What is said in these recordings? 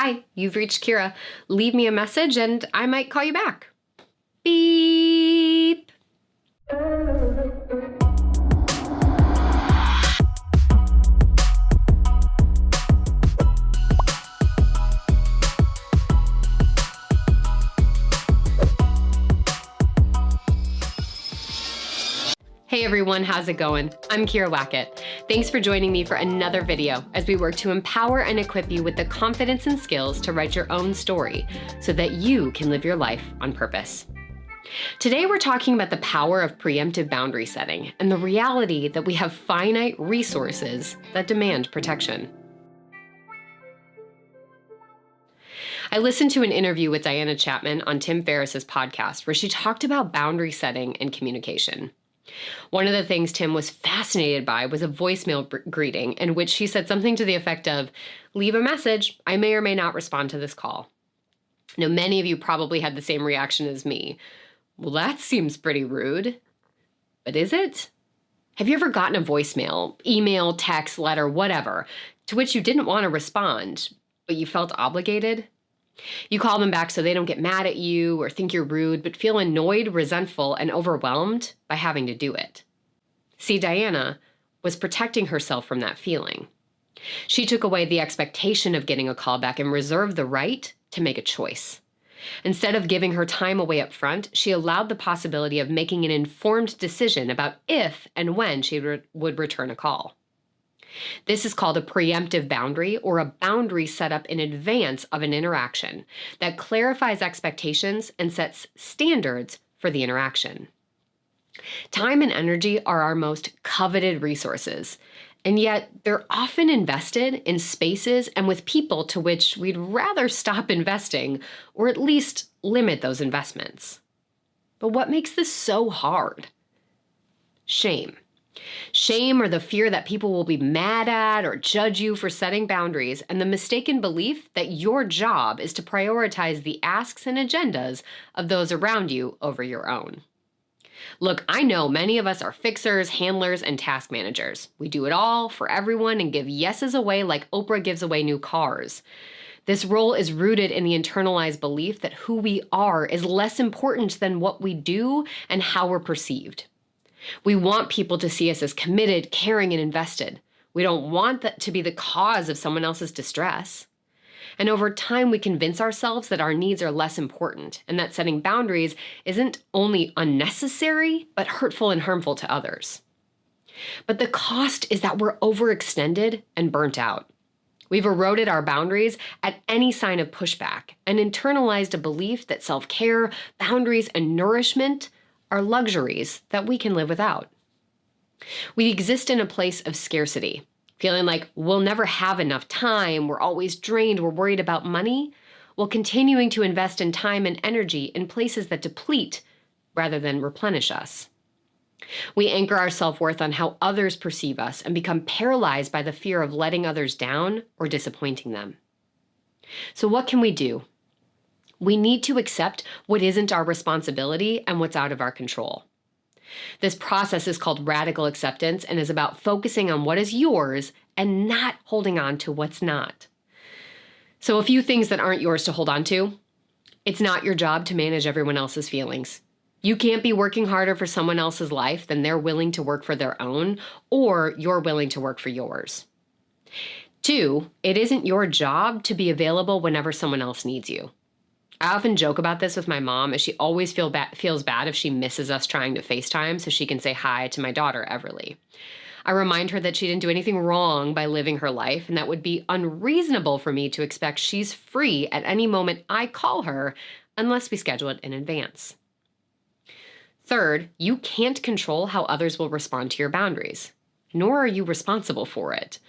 Hi, you've reached Kira. Leave me a message and I might call you back. Beep. Hey everyone, how's it going? I'm Kira Wackett. Thanks for joining me for another video as we work to empower and equip you with the confidence and skills to write your own story so that you can live your life on purpose. Today we're talking about the power of preemptive boundary setting and the reality that we have finite resources that demand protection. I listened to an interview with Diana Chapman on Tim Ferriss's podcast where she talked about boundary setting and communication. One of the things Tim was fascinated by was a voicemail greeting in which she said something to the effect of, "Leave a message. I may or may not respond to this call." Now, many of you probably had the same reaction as me. Well, that seems pretty rude. But is it? Have you ever gotten a voicemail, email, text, letter, whatever, to which you didn't want to respond, but you felt obligated? You call them back so they don't get mad at you or think you're rude, but feel annoyed, resentful, and overwhelmed by having to do it. See, Diana was protecting herself from that feeling. She took away the expectation of getting a call back and reserved the right to make a choice. Instead of giving her time away up front, she allowed the possibility of making an informed decision about if and when she would return a call. This is called a preemptive boundary, or a boundary set up in advance of an interaction that clarifies expectations and sets standards for the interaction. Time and energy are our most coveted resources, and yet they're often invested in spaces and with people to which we'd rather stop investing or at least limit those investments. But what makes this so hard? Shame. Shame, or the fear that people will be mad at or judge you for setting boundaries, and the mistaken belief that your job is to prioritize the asks and agendas of those around you over your own. Look, I know many of us are fixers, handlers, and task managers. We do it all for everyone and give yeses away like Oprah gives away new cars. This role is rooted in the internalized belief that who we are is less important than what we do and how we're perceived. We want people to see us as committed, caring, and invested. We don't want that to be the cause of someone else's distress. And over time, we convince ourselves that our needs are less important and that setting boundaries isn't only unnecessary, but hurtful and harmful to others. But the cost is that we're overextended and burnt out. We've eroded our boundaries at any sign of pushback and internalized a belief that self-care, boundaries, and nourishment are luxuries that we can live without. We exist in a place of scarcity, feeling like we'll never have enough time, we're always drained, we're worried about money, while continuing to invest in time and energy in places that deplete rather than replenish us. We anchor our self-worth on how others perceive us and become paralyzed by the fear of letting others down or disappointing them. So what can we do? We need to accept what isn't our responsibility and what's out of our control. This process is called radical acceptance and is about focusing on what is yours and not holding on to what's not. So a few things that aren't yours to hold on to. It's not your job to manage everyone else's feelings. You can't be working harder for someone else's life than they're willing to work for their own, or you're willing to work for yours. 2, it isn't your job to be available whenever someone else needs you. I often joke about this with my mom, as she always feels bad if she misses us trying to FaceTime so she can say hi to my daughter, Everly. I remind her that she didn't do anything wrong by living her life, and that would be unreasonable for me to expect she's free at any moment I call her unless we schedule it in advance. 3rd, you can't control how others will respond to your boundaries, nor are you responsible for it.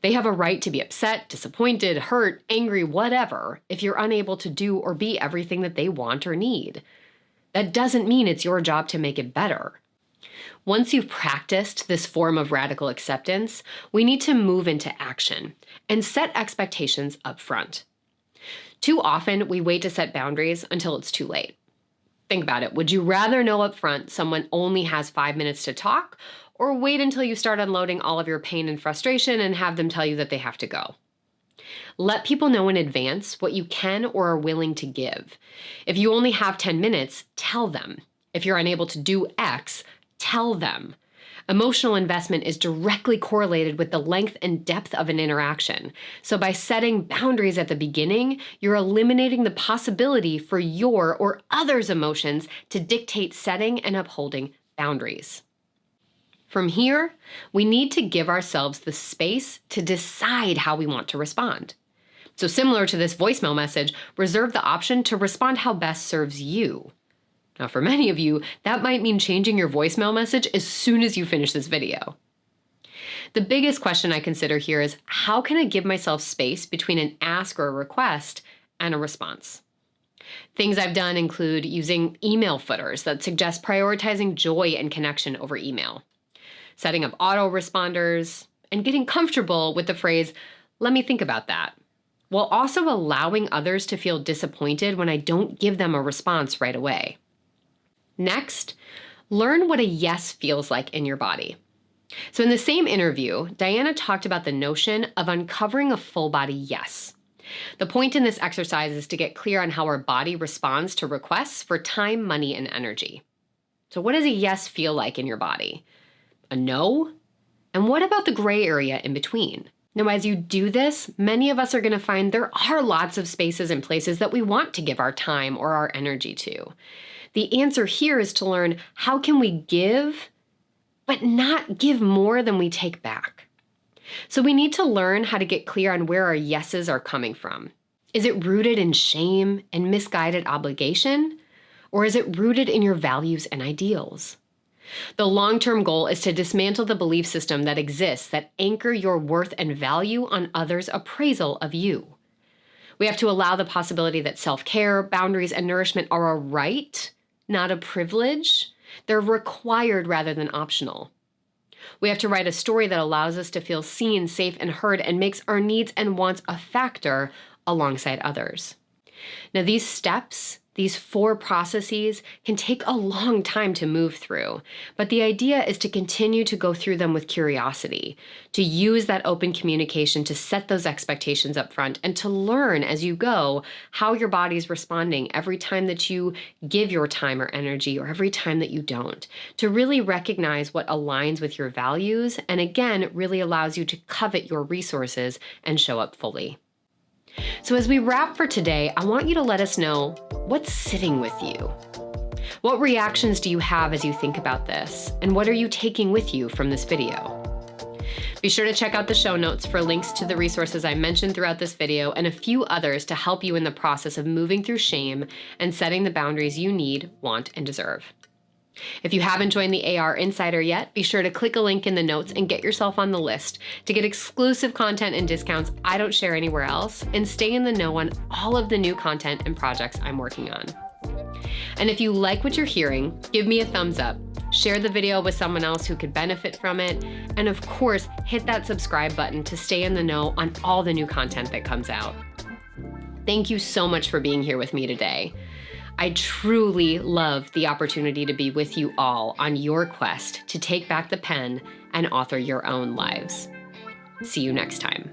They have a right to be upset, disappointed, hurt, angry, whatever, if you're unable to do or be everything that they want or need. That doesn't mean it's your job to make it better. Once you've practiced this form of radical acceptance, we need to move into action and set expectations up front. Too often, we wait to set boundaries until it's too late. Think about it. Would you rather know up front someone only has 5 minutes to talk, or wait until you start unloading all of your pain and frustration and have them tell you that they have to go? Let people know in advance what you can or are willing to give. If you only have 10 minutes, tell them. If you're unable to do X, tell them. Emotional investment is directly correlated with the length and depth of an interaction. So by setting boundaries at the beginning, you're eliminating the possibility for your or others' emotions to dictate setting and upholding boundaries. From here, we need to give ourselves the space to decide how we want to respond. So similar to this voicemail message, reserve the option to respond how best serves you. Now, for many of you, that might mean changing your voicemail message as soon as you finish this video. The biggest question I consider here is, how can I give myself space between an ask or a request and a response? Things I've done include using email footers that suggest prioritizing joy and connection over email, setting up autoresponders, and getting comfortable with the phrase, "Let me think about that," while also allowing others to feel disappointed when I don't give them a response right away. Next, learn what a yes feels like in your body. So in the same interview, Diana talked about the notion of uncovering a full body yes. The point in this exercise is to get clear on how our body responds to requests for time, money, and energy. So what does a yes feel like in your body? A no? And what about the gray area in between? Now, as you do this, many of us are going to find there are lots of spaces and places that we want to give our time or our energy to. The answer here is to learn, how can we give, but not give more than we take back? So we need to learn how to get clear on where our yeses are coming from. Is it rooted in shame and misguided obligation? Or is it rooted in your values and ideals? The long-term goal is to dismantle the belief system that exists that anchor your worth and value on others' appraisal of you. We have to allow the possibility that self-care, boundaries, and nourishment are a right, not a privilege. They're required rather than optional. We have to write a story that allows us to feel seen, safe, and heard, and makes our needs and wants a factor alongside others. Now, these steps, these 4 processes, can take a long time to move through, but the idea is to continue to go through them with curiosity, to use that open communication to set those expectations up front, and to learn as you go how your body's responding every time that you give your time or energy, or every time that you don't, to really recognize what aligns with your values, and again, really allows you to covet your resources and show up fully. So as we wrap for today, I want you to let us know what's sitting with you. What reactions do you have as you think about this? And what are you taking with you from this video? Be sure to check out the show notes for links to the resources I mentioned throughout this video and a few others to help you in the process of moving through shame and setting the boundaries you need, want, and deserve. If you haven't joined the AR Insider yet, be sure to click a link in the notes and get yourself on the list to get exclusive content and discounts I don't share anywhere else, and stay in the know on all of the new content and projects I'm working on. And if you like what you're hearing, give me a thumbs up, share the video with someone else who could benefit from it, and of course, hit that subscribe button to stay in the know on all the new content that comes out. Thank you so much for being here with me today. I truly love the opportunity to be with you all on your quest to take back the pen and author your own lives. See you next time.